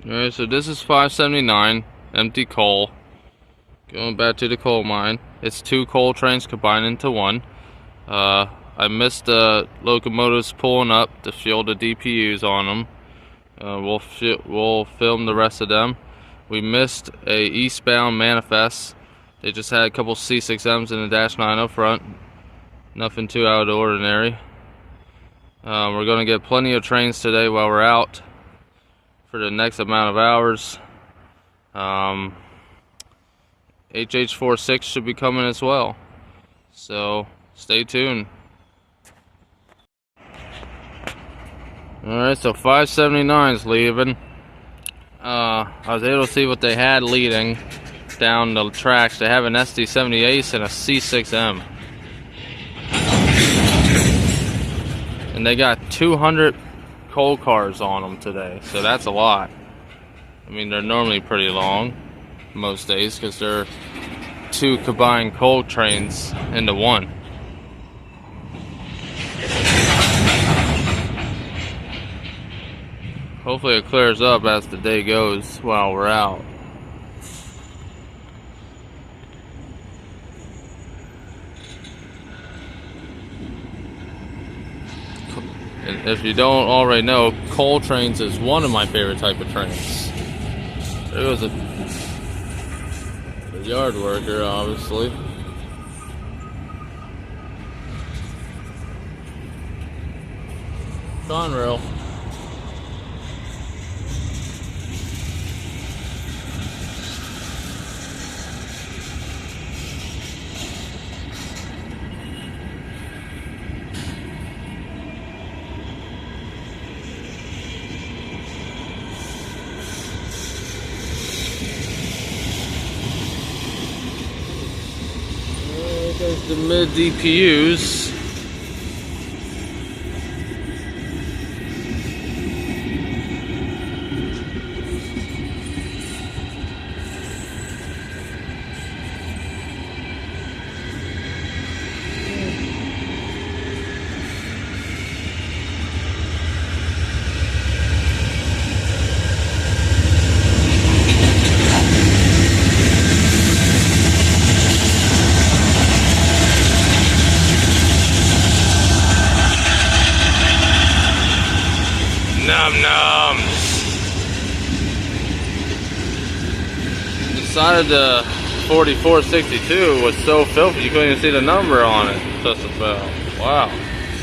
Alright, so this is 579, empty coal. Going back to the coal mine. It's 2 coal trains combined into one. I missed the locomotives pulling up to fuel the DPUs on them. We'll film the rest of them. We missed a eastbound manifest. They just had a couple C6Ms in the Dash 9 up front. Nothing too out of the ordinary. We're going to get plenty of trains today while we're out for the next amount of hours. HH46 should be coming as well, so stay tuned. Alright, so 579 is leaving. I was able to see what they had leading down the tracks. They have an SD78 and a C6M, and they got 200 coal cars on them today, so that's a lot. I mean, they're normally pretty long most days because they're 2 combined coal trains into one. Hopefully it clears up as the day goes while we're out. And if you don't already know, coal trains is one of my favorite type of trains. There goes a yard worker, obviously. Conrail. There's the mid DPUs. Nums. Inside of the 4462 was so filthy you couldn't even see the number on it. Just about. Wow.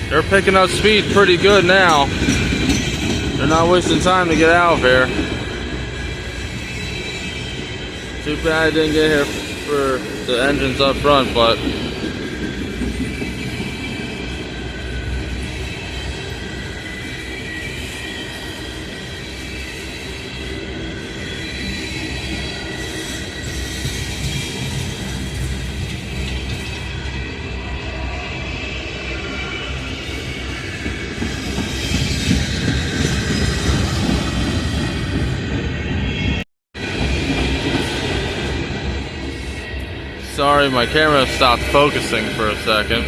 They're picking up speed pretty good now. They're not wasting time to get out of here. Too bad I didn't get here for the engines up front, but sorry, my camera stopped focusing for a second.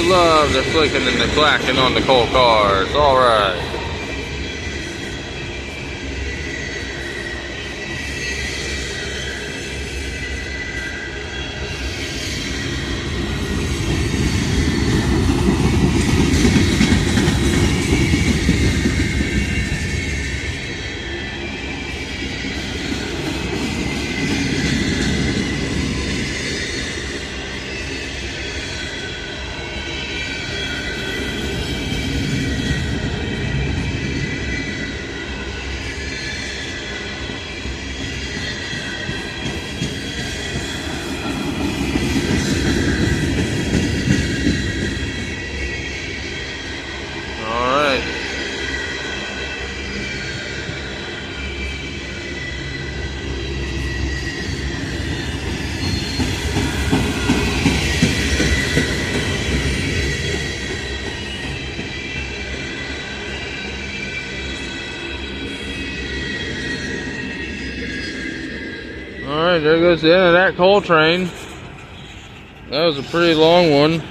love the clicking and the clacking on the coal cars. Alright. Alright, there goes the end of that coal train. That was a pretty long one.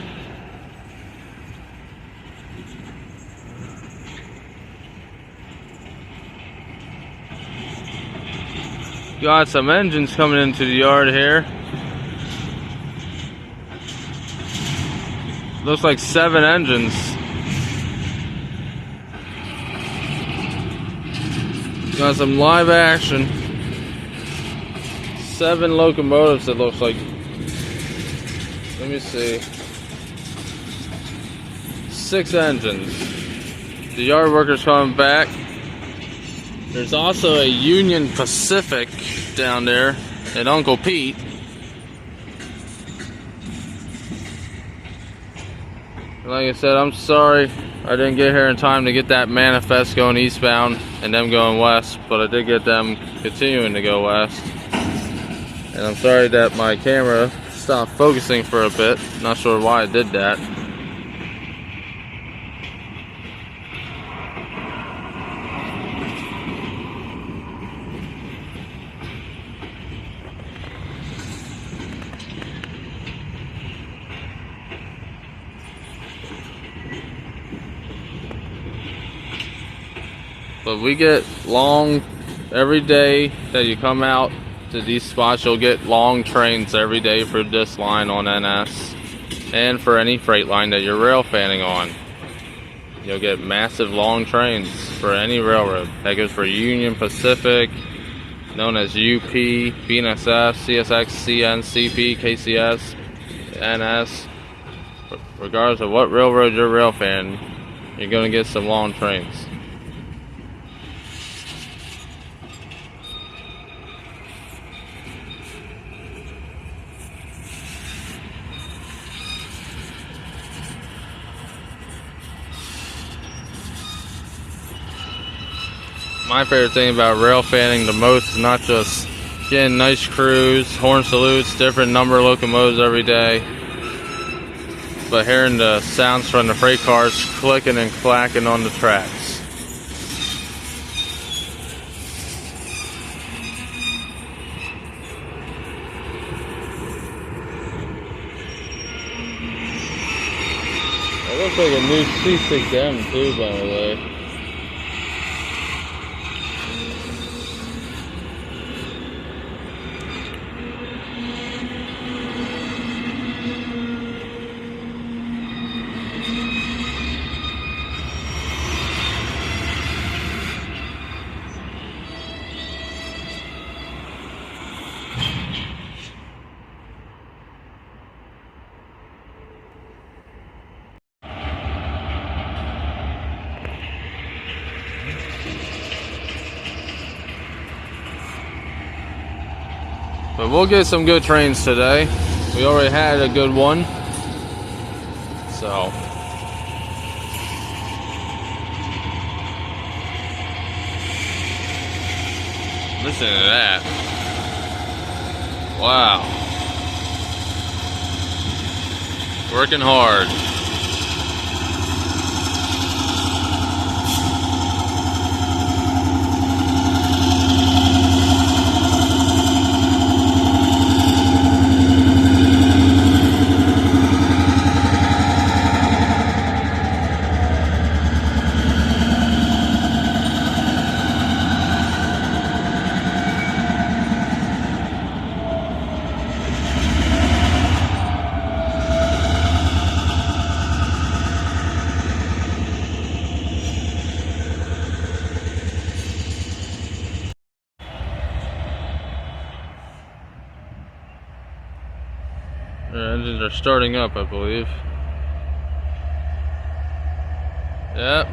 Got some engines coming into the yard here. Looks like 7 engines. Got some live action. 7 locomotives, it looks like. Let me see. 6 engines. The yard workers coming back. There's also a Union Pacific down there at Uncle Pete. Like I said, I'm sorry I didn't get here in time to get that manifest going eastbound and them going west, but I did get them continuing to go west. And I'm sorry that my camera stopped focusing for a bit. Not sure why it did that. But we get long every day that you come out to these spots. You'll get long trains every day for this line on NS and for any freight line that you're rail fanning on. You'll get massive long trains for any railroad. That goes for Union Pacific, known as UP, BNSF, CSX, CN, CP, KCS, NS. Regardless of what railroad you're rail fanning, you're going to get some long trains. My favorite thing about rail fanning the most is not just getting nice crews, horn salutes, different number of locomotives every day, but hearing the sounds from the freight cars clicking and clacking on the tracks. It looks like a new C6M too, by the way. But we'll get some good trains today. We already had a good one. So. Listen to that. Wow. Working hard. Their engines are starting up, I believe. Yep,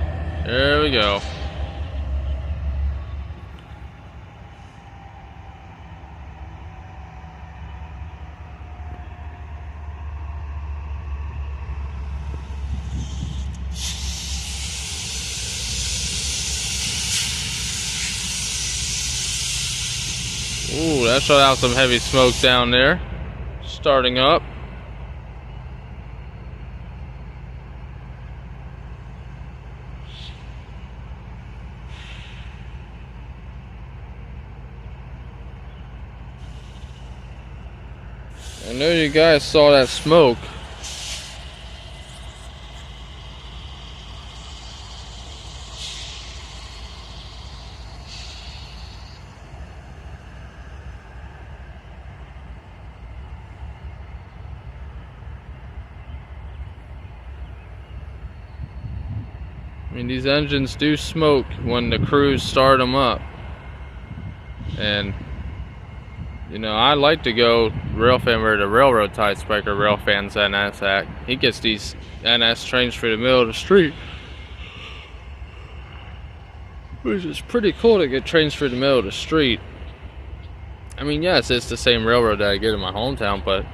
there we go. Ooh, that shot out some heavy smoke down there. Starting up. I know you guys saw that smoke. I mean, these engines do smoke when the crews start them up. And, you know, I like to go railfan where the railroad tie spiker railfans NS at. He gets these NS trains through the middle of the street. Which is pretty cool to get trains through the middle of the street. I mean, yes, it's the same railroad that I get in my hometown, but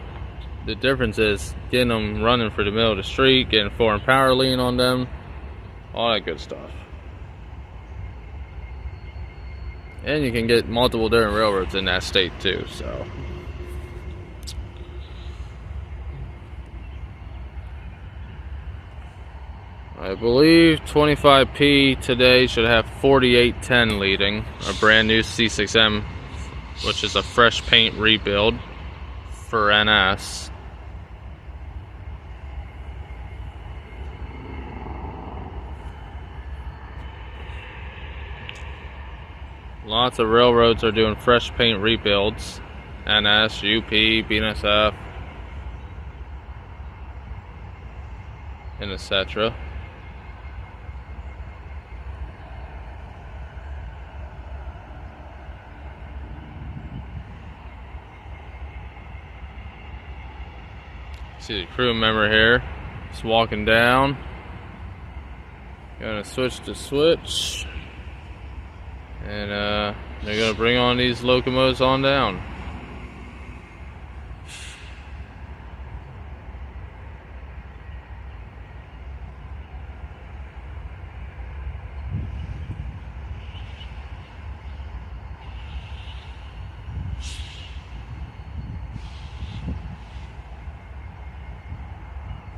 the difference is getting them running through the middle of the street, getting foreign power lean on them. All that good stuff. And you can get multiple different railroads in that state too, so. I believe 25P today should have 4810 leading. A brand new C6M, which is a fresh paint rebuild for NS. Lots of railroads are doing fresh paint rebuilds. NS, UP, BNSF, and etc. See the crew member here, just walking down. Gonna switch to switch. And they're gonna bring on these locomotives on down.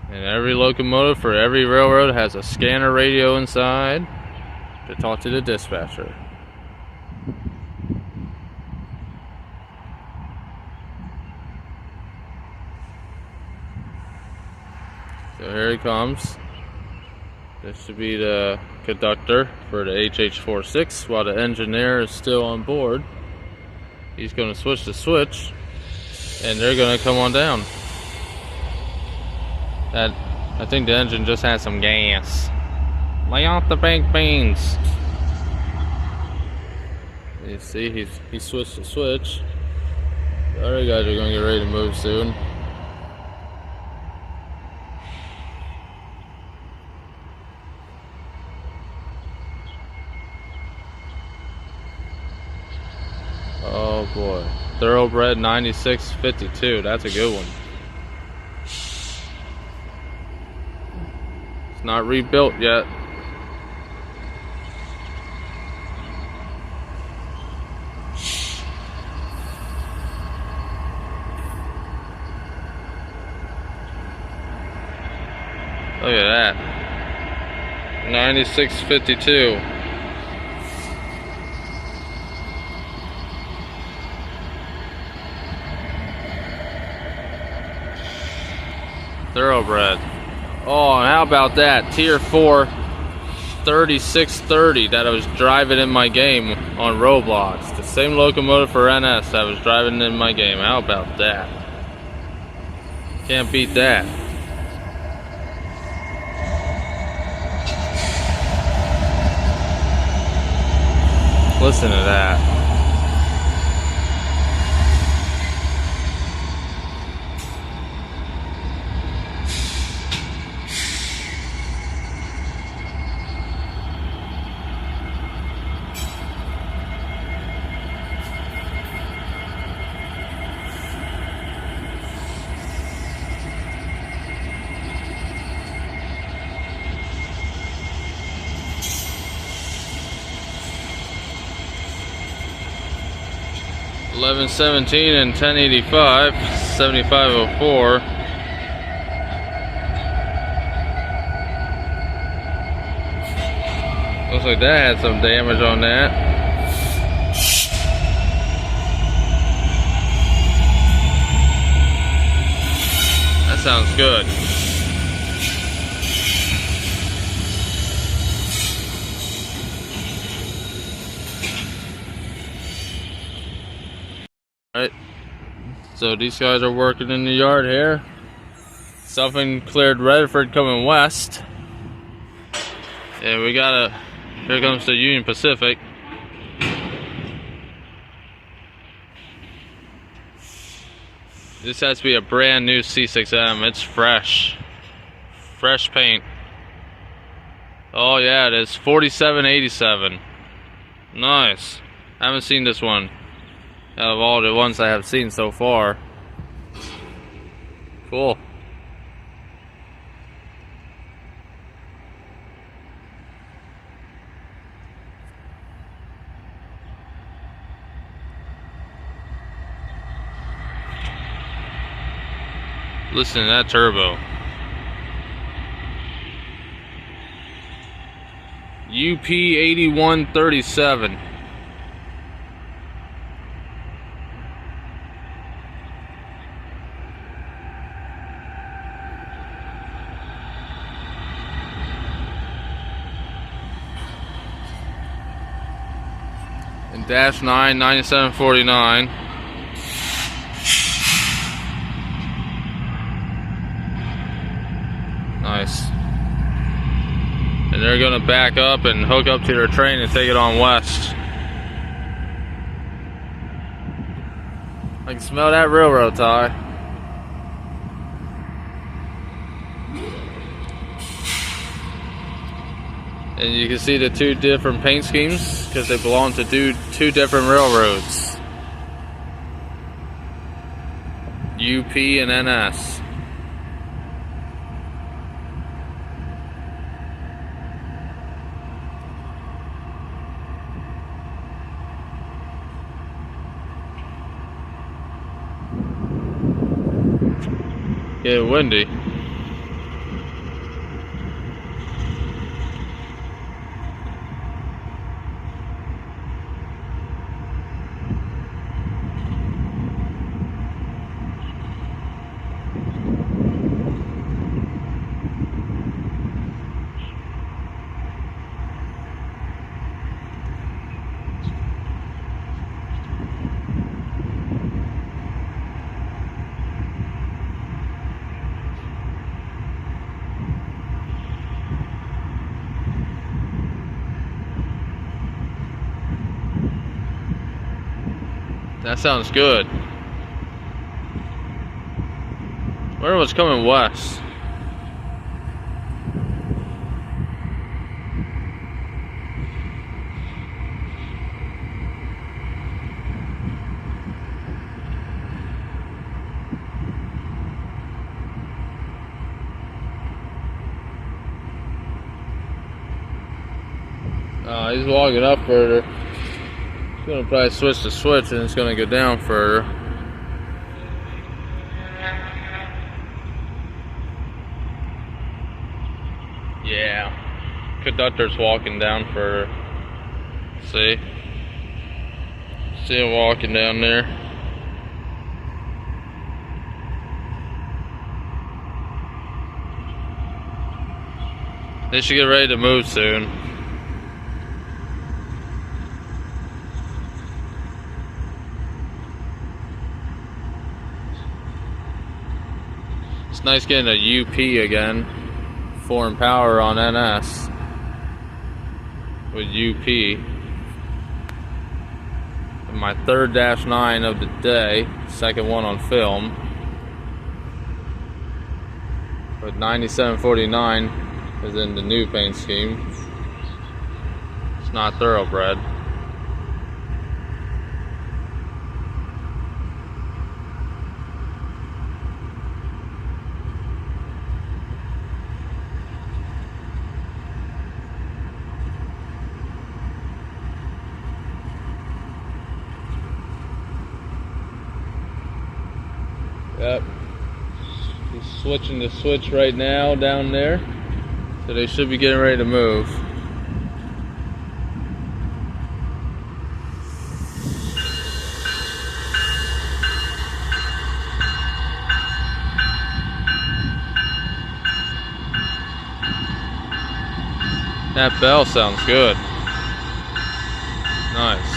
And every locomotive for every railroad has a scanner radio inside to talk to the dispatcher. So here he comes. This should be the conductor for the HH46 while the engineer is still on board. He's going to switch the switch and they're going to come on down. I think the engine just had some gas. Lay off the baked beans. You see, he switched the switch. The other guys are going to get ready to move soon. Oh boy. Thoroughbred 9652. That's a good one. It's not rebuilt yet. Look at that. 9652. Thoroughbred. Oh, and how about that? Tier 4 3630 that I was driving in my game on Roblox. The same locomotive for NS that I was driving in my game. How about that? Can't beat that. Listen to that. 1117 and 1085, 7504. Looks like that had some damage on that. That sounds good. Alright, so these guys are working in the yard here. Something cleared Redford coming west. And we got here comes the Union Pacific. This has to be a brand new C6M. It's fresh. Fresh paint. Oh yeah, it is 4787. Nice. I haven't seen this one out of all the ones I have seen so far. Cool. Listen to that turbo. UP 8137. And dash 9 9749. Nice. And they're gonna back up and hook up to their train and take it on west. I can smell that railroad tie. And you can see the two different paint schemes because they belong to two different railroads. UP and NS. Yeah, windy. That sounds good. Where was coming west? He's walking up further. He's gonna probably switch the switch and it's gonna go down further. Yeah. Conductor's walking down further. See? See him walking down there. They should get ready to move soon. It's nice getting a UP again. Foreign power on NS with UP. And my third -9 of the day, second one on film. But 9749 is in the new paint scheme. It's not thoroughbred. Yep. He's switching the switch right now down there. So they should be getting ready to move. That bell sounds good. Nice.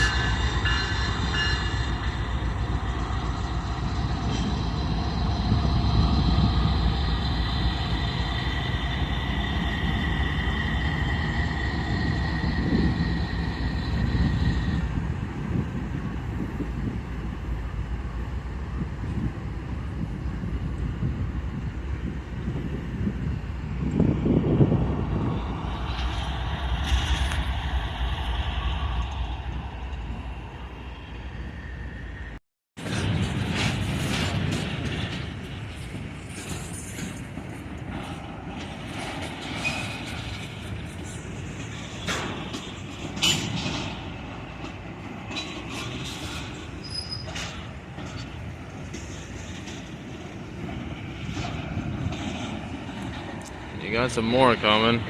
You got some more coming.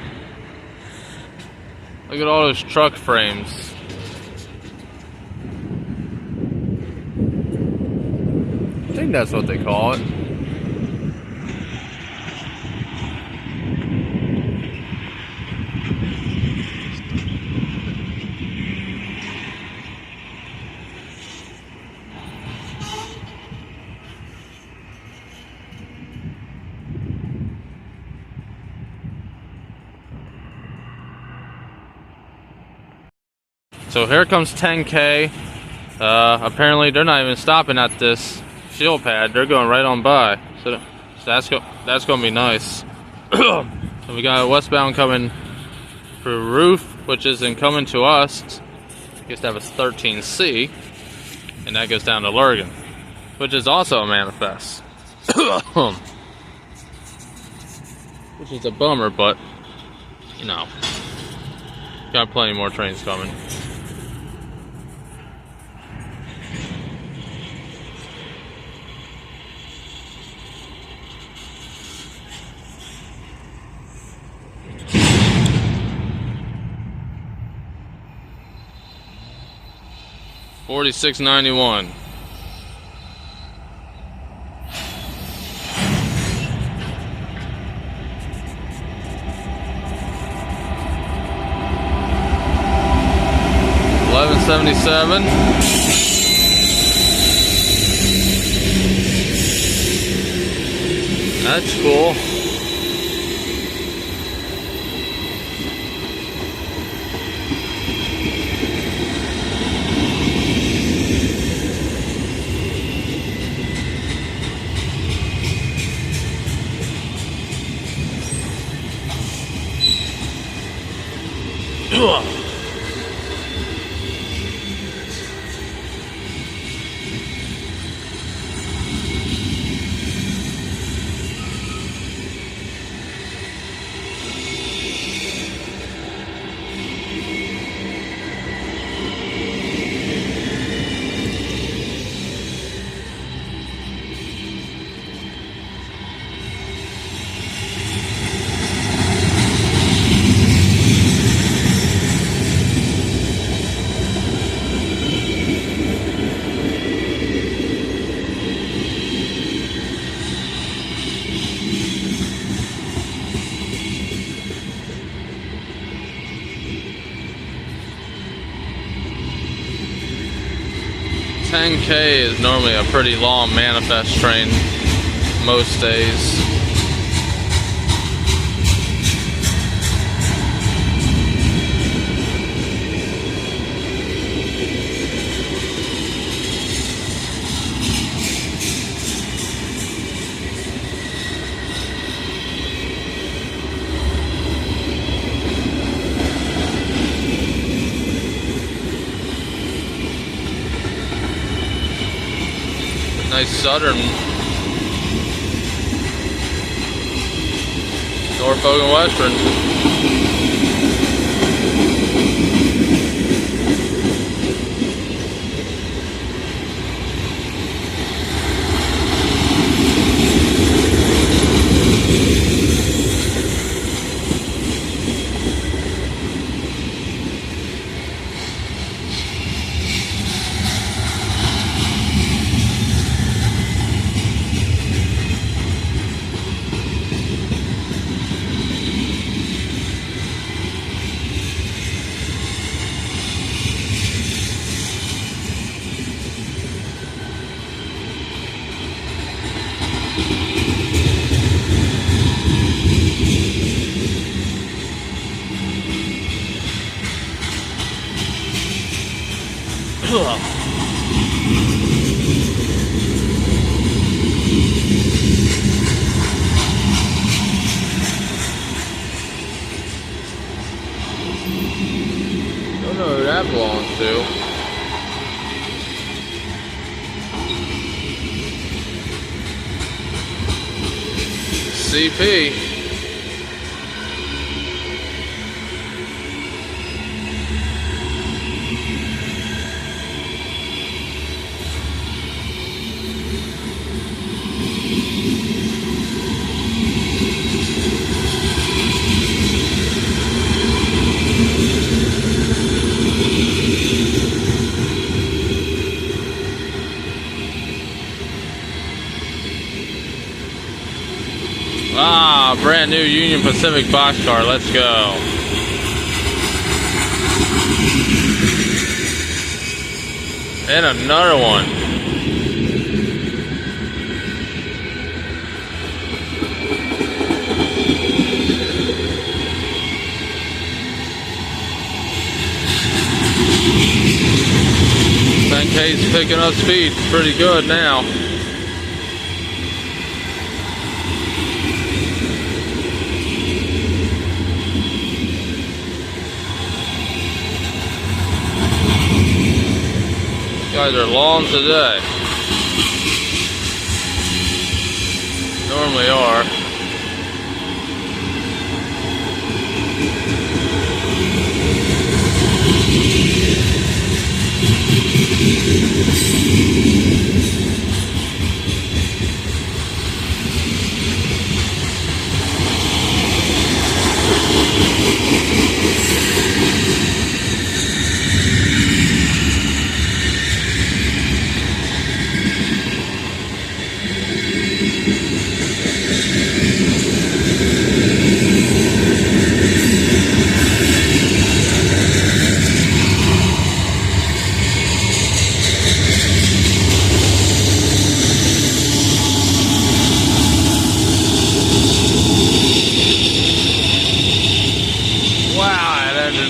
Look at all those truck frames. I think that's what they call it. So here comes 10K. Apparently they're not even stopping at this shield pad. They're going right on by. So that's going to be nice. So we got westbound coming through Roof, which isn't coming to us. I guess that was 13C. And that goes down to Lurgan, which is also a manifest. Which is a bummer, but, you know, got plenty more trains coming. $46.91. $11.77. That's cool. $10K is normally a pretty long manifest train most days. Nice Southern, Norfolk and Western. Don't know who that belongs to. CP. Ah, brand new Union Pacific boxcar. Let's go. And another one. K's picking up speed pretty good now. Guys are long today. Normally are.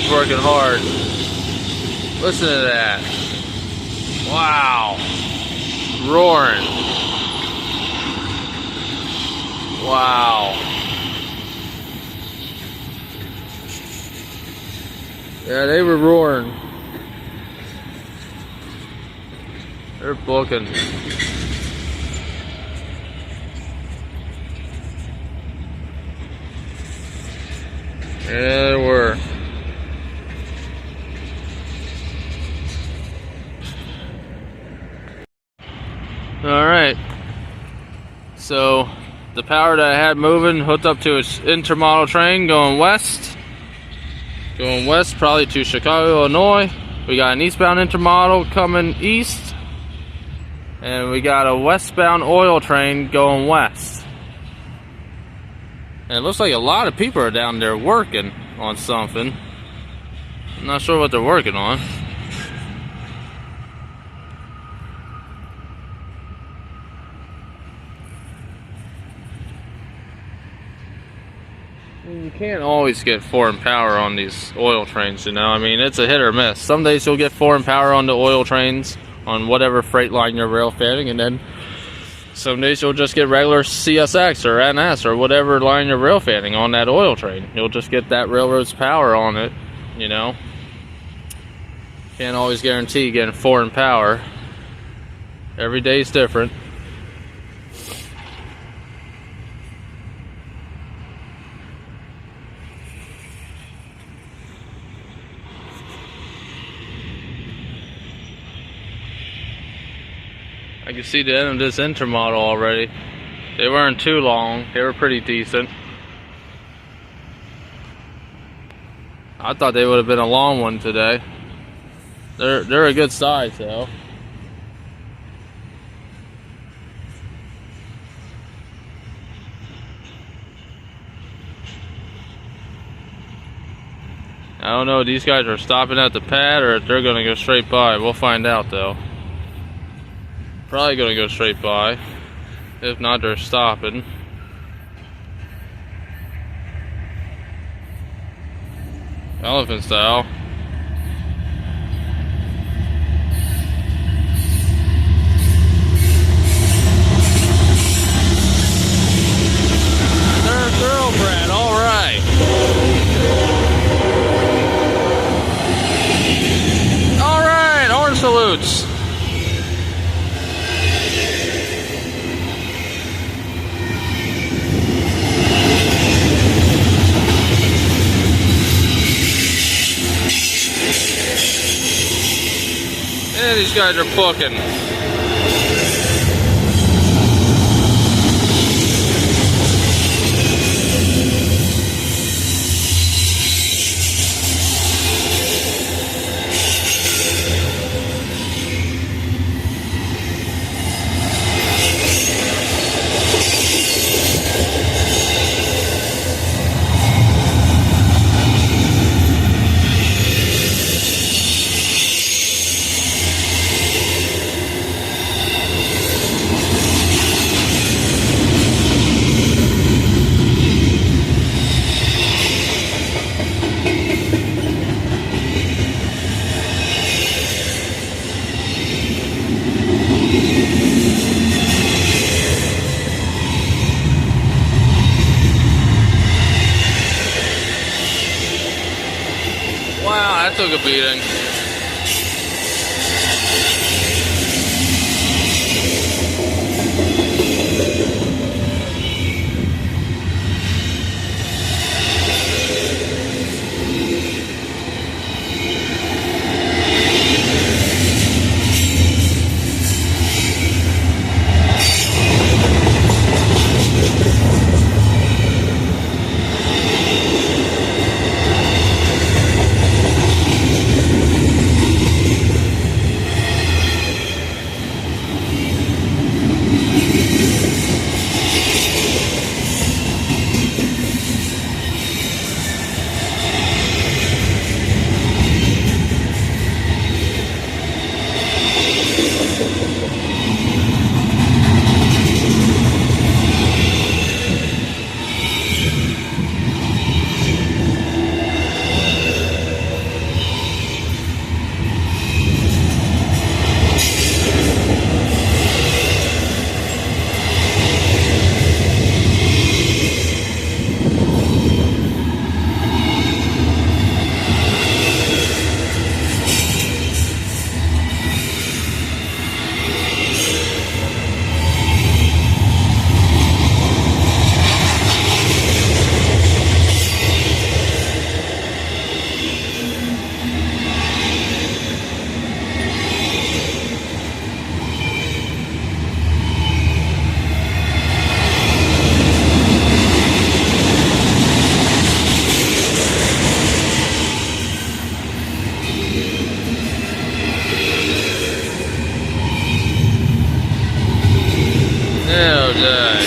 Working hard. Listen to that. Wow. Roaring. Wow. Yeah, they were roaring. They're booking. Yeah, they were. Alright, so the power that I had moving hooked up to its intermodal train going west, probably to Chicago, Illinois. We got an eastbound intermodal coming east, and we got a westbound oil train going west. And it looks like a lot of people are down there working on something. I'm not sure what they're working on. You can't always get foreign power on these oil trains, you know. I mean, it's a hit or miss. Some days you'll get foreign power on the oil trains on whatever freight line you're rail fanning, and then some days you'll just get regular CSX or NS or whatever line you're rail fanning on that oil train. You'll just get that railroad's power on it, you know. Can't always guarantee getting foreign power. Every day's different. I can see the end of this intermodal already. They weren't too long. They were pretty decent. I thought they would have been a long one today. They're a good size though. I don't know if these guys are stopping at the pad or if they're gonna go straight by. We'll find out though. Probably gonna go straight by. If not, they're stopping. Elephant style. these guys are booking. Wow, that took a beating. Oh, dang.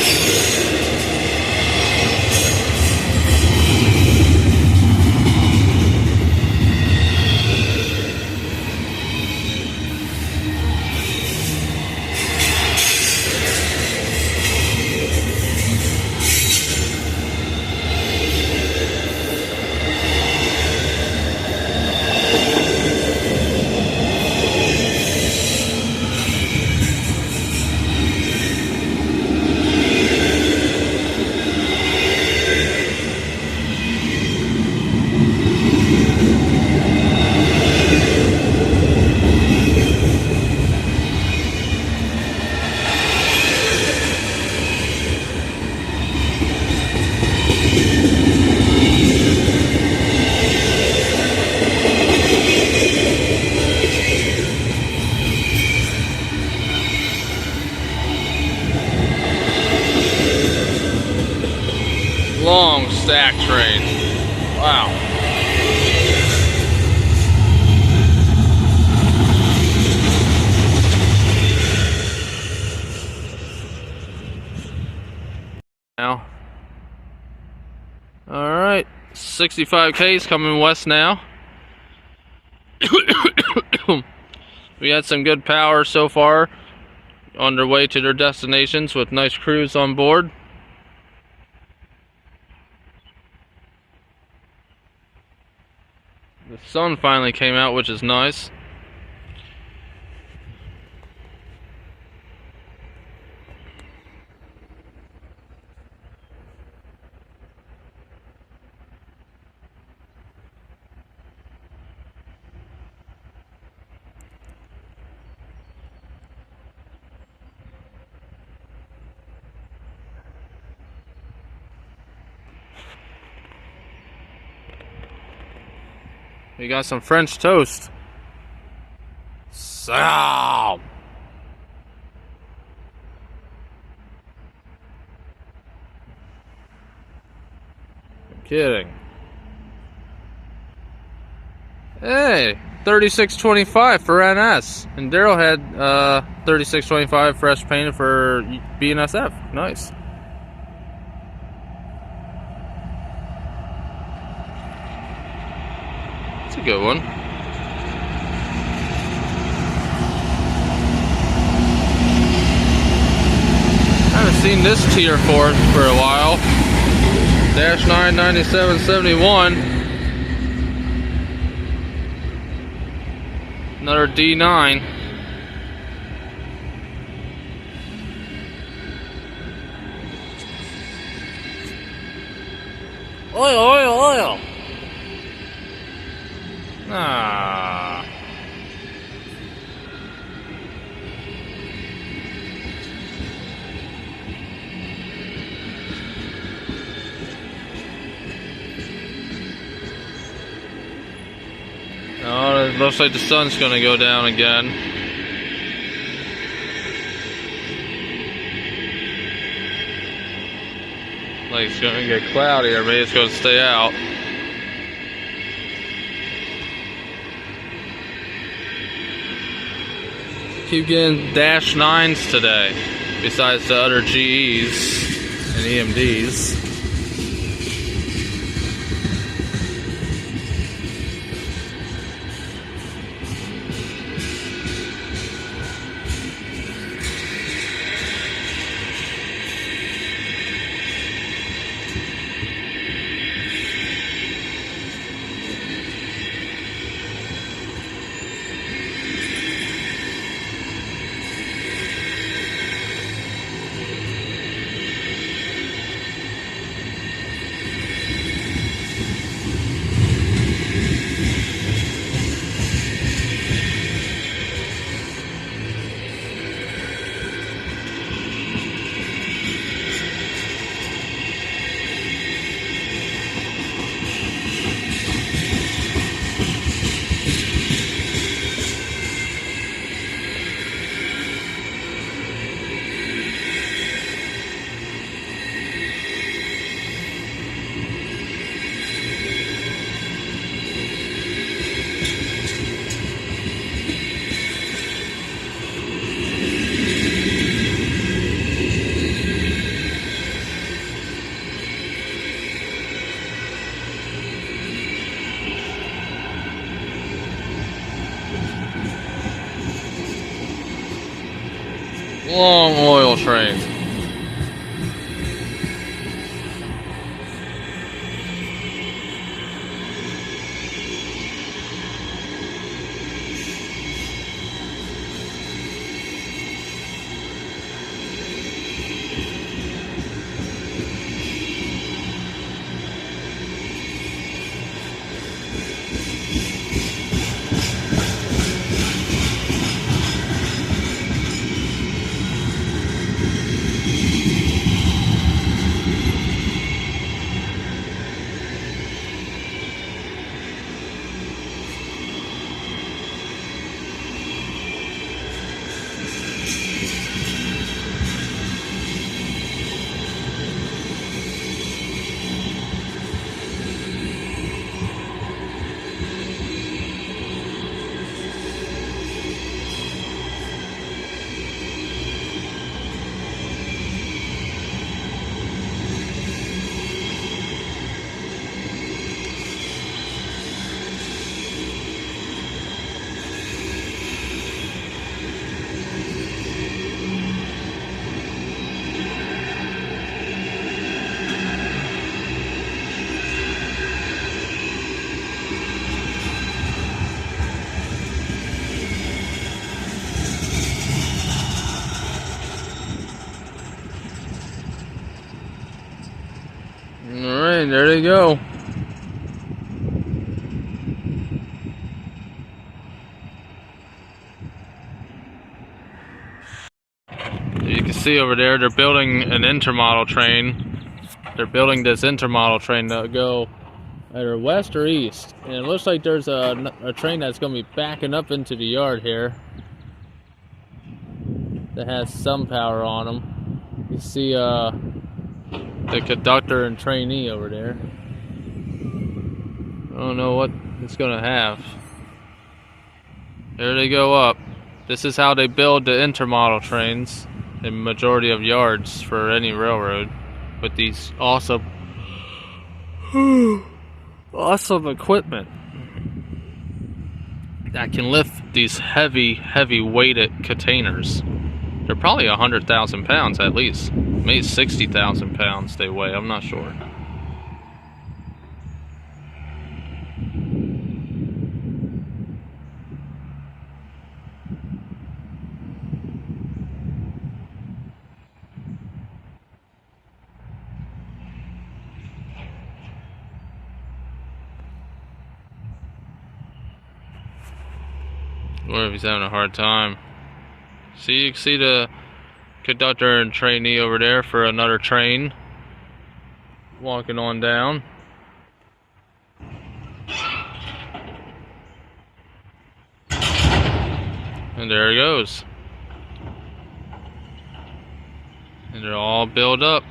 Long stack train. Wow. Now. Alright. 65Ks coming west now. We had some good power so far on their way to their destinations with nice crews on board. The sun finally came out, which is nice. We got some French toast. Ow! I'm kidding. Hey, 3625 for NS, and Daryl had 3625 fresh painted for BNSF. Nice. It's a good one. I haven't seen this tier 4 for a while. Dash 99771. Another D9. Oil. Ah. Oh, it looks like the sun's gonna go down again. Like it's gonna get cloudy, or maybe it's gonna stay out. Keep getting dash 9s today, besides the other GEs and EMDs. Long oil train. Alright, there they go. You can see over there, they're building an intermodal train. They're building this intermodal train to go either west or east. And it looks like there's a train that's going to be backing up into the yard here. that has some power on them. You see the conductor and trainee over there. I don't know what it's gonna have. There they go up. This is how they build the intermodal trains in majority of yards for any railroad, with these awesome equipment that can lift these heavy weighted containers. They're probably 100,000 pounds at least. Maybe 60,000 pounds they weigh, I'm not sure. Or if he's having a hard time. See, you can see the conductor and trainee over there for another train walking on down. And there it goes. And they're all built up.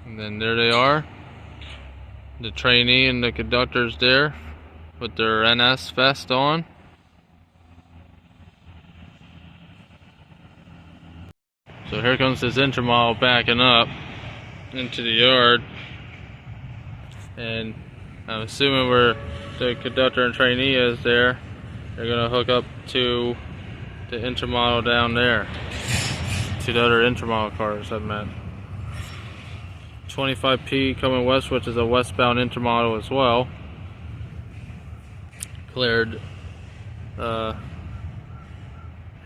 And then there they are. The trainee and the conductor's there with their NS vest on. So here comes this intermodal backing up into the yard. And I'm assuming where the conductor and trainee is there, they're gonna hook up to the intermodal down there. To the other intermodal cars I meant. 25P coming west, which is a westbound intermodal as well. Cleared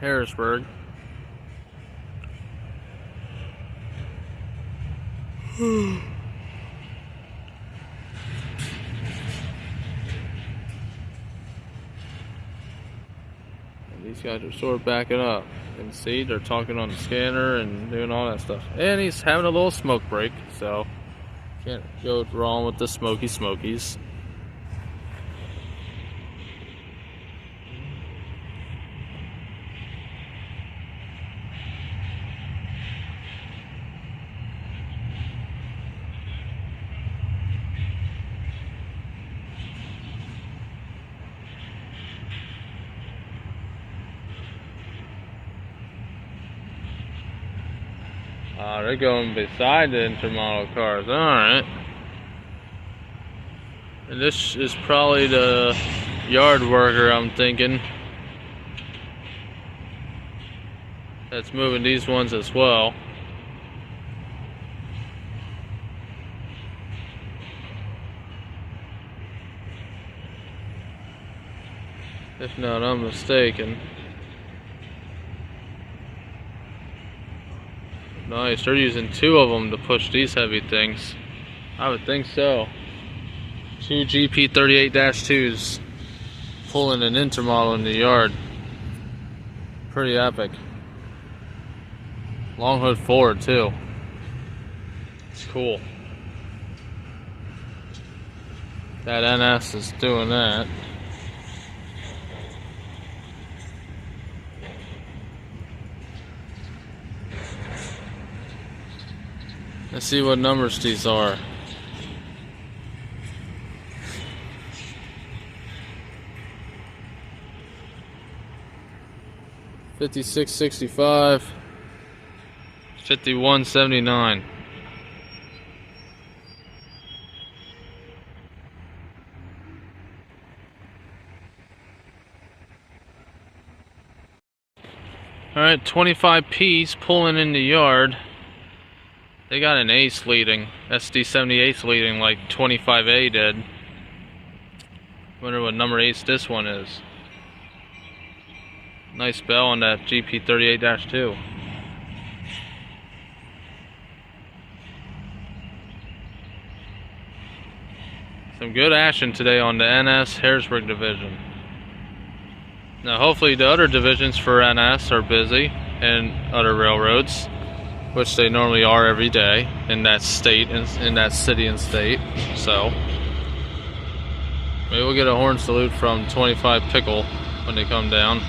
Harrisburg. These guys are sort of backing up. You can see they're talking on the scanner and doing all that stuff. And he's having a little smoke break, so can't go wrong with the smokies. They're going beside the intermodal cars. Alright. And this is probably the yard worker, I'm thinking, that's moving these ones as well. If not, I'm mistaken. Nice, they're using two of them to push these heavy things. I would think so. Two GP38-2s pulling an intermodal in the yard. Pretty epic. Long hood forward too. It's cool. That NS is doing that. Let's see what numbers these are. $56.65, $51.79. All right, 25P's pulling in the yard. They got an ace leading, SD78's leading like 25A did. Wonder what number ace this one is. Nice bell on that GP38-2. Some good action today on the NS Harrisburg division. Now hopefully the other divisions for NS are busy and other railroads, which they normally are every day in that state, in that city and state. So Maybe we'll get a horn salute from 25 Pickle when they come down.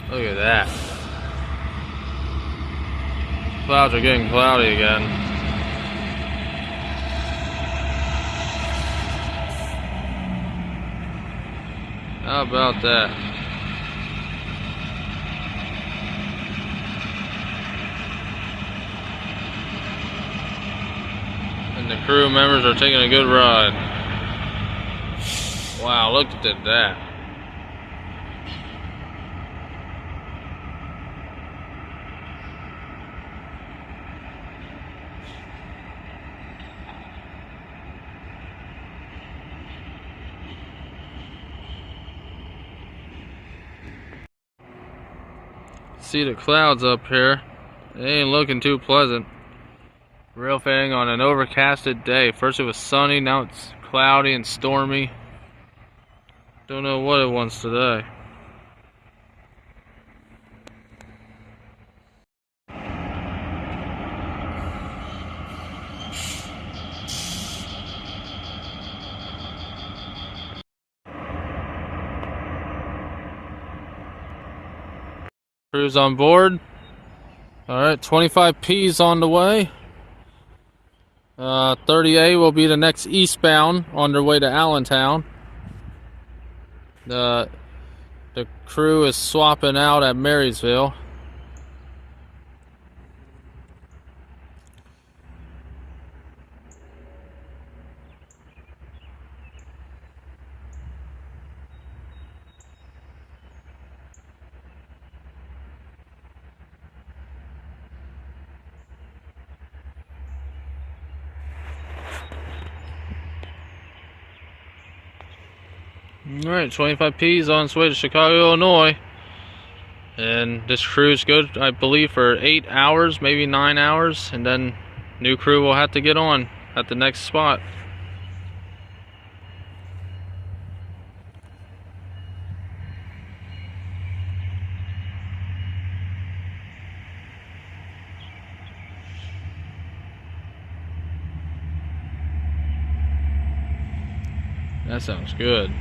Look at that. Clouds are getting cloudy again. How about that? And the crew members are taking a good ride. Wow, look at that. See the clouds up here. They ain't looking too pleasant. Real thing on an overcasted day. First it was sunny, now it's cloudy and stormy. Don't know what it wants today. Crew's on board. Alright, 25P's on the way. 30A will be the next eastbound on their way to Allentown. The crew is swapping out at Marysville. Alright, 25P's on its way to Chicago, Illinois. And this cruise good, I believe, for 8 hours, maybe 9 hours. And then new crew will have to get on at the next spot. That sounds good.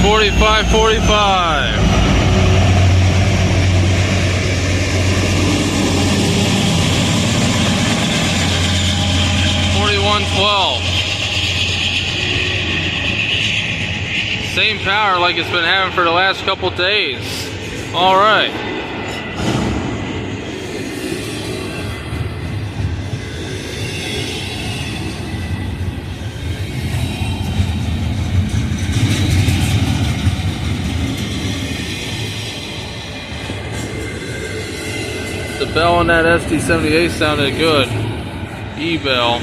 $45.45. 41.12. Same power like it's been having for the last couple days. All right. The bell on that SD78 sounded good. E-bell.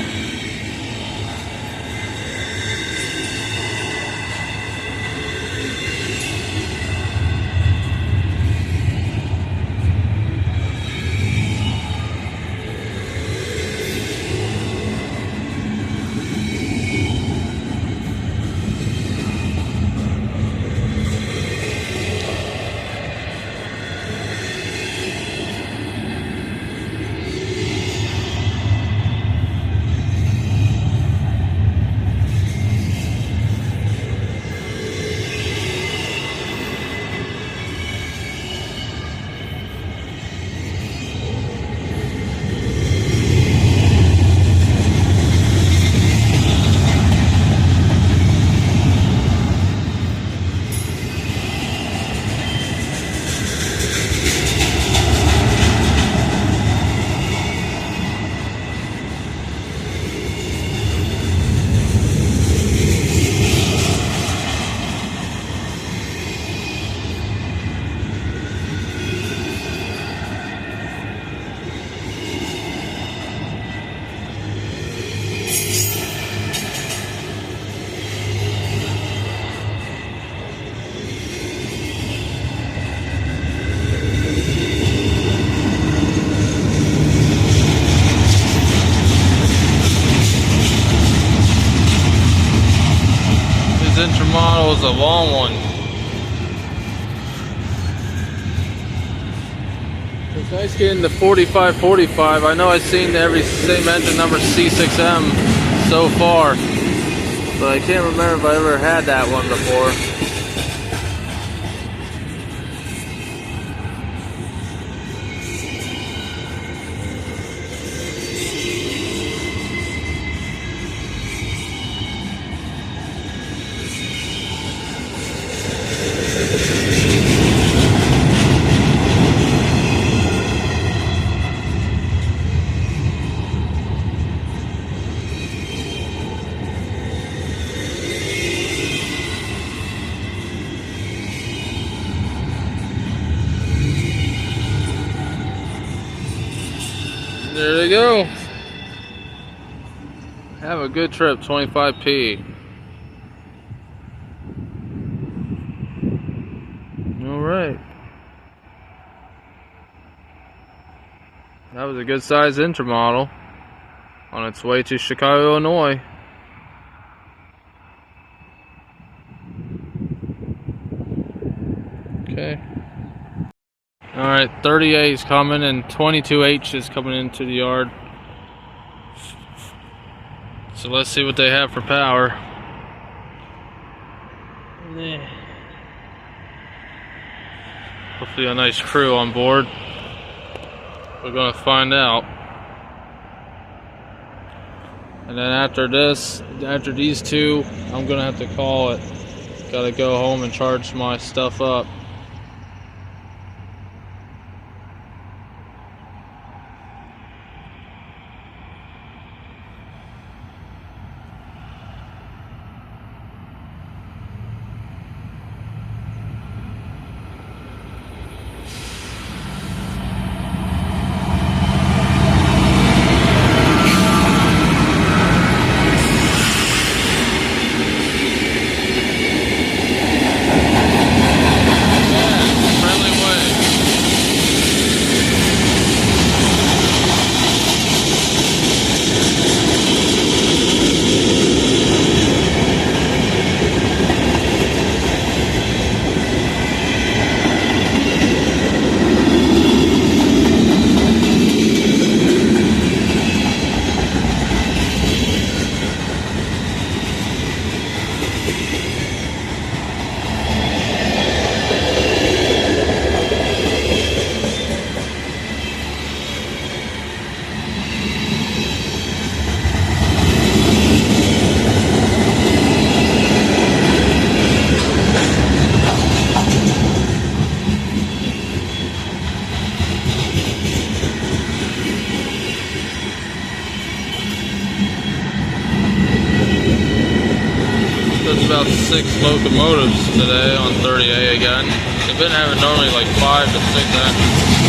intermodal is a long one. It's nice getting the 4545. I know I've seen same engine number C6M so far, but I can't remember if I ever had that one before. There they go. Have a good trip, 25p. Alright. That was a good sized intermodal on its way to Chicago, Illinois. Okay. Alright, 38 is coming and 22H is coming into the yard. So let's see what they have for power. Hopefully a nice crew on board. We're gonna find out. And then after these two, I'm gonna have to call it. Gotta go home and charge my stuff up. There's about 6 locomotives today on 30A again. They've been having normally like 5 to 6 engines.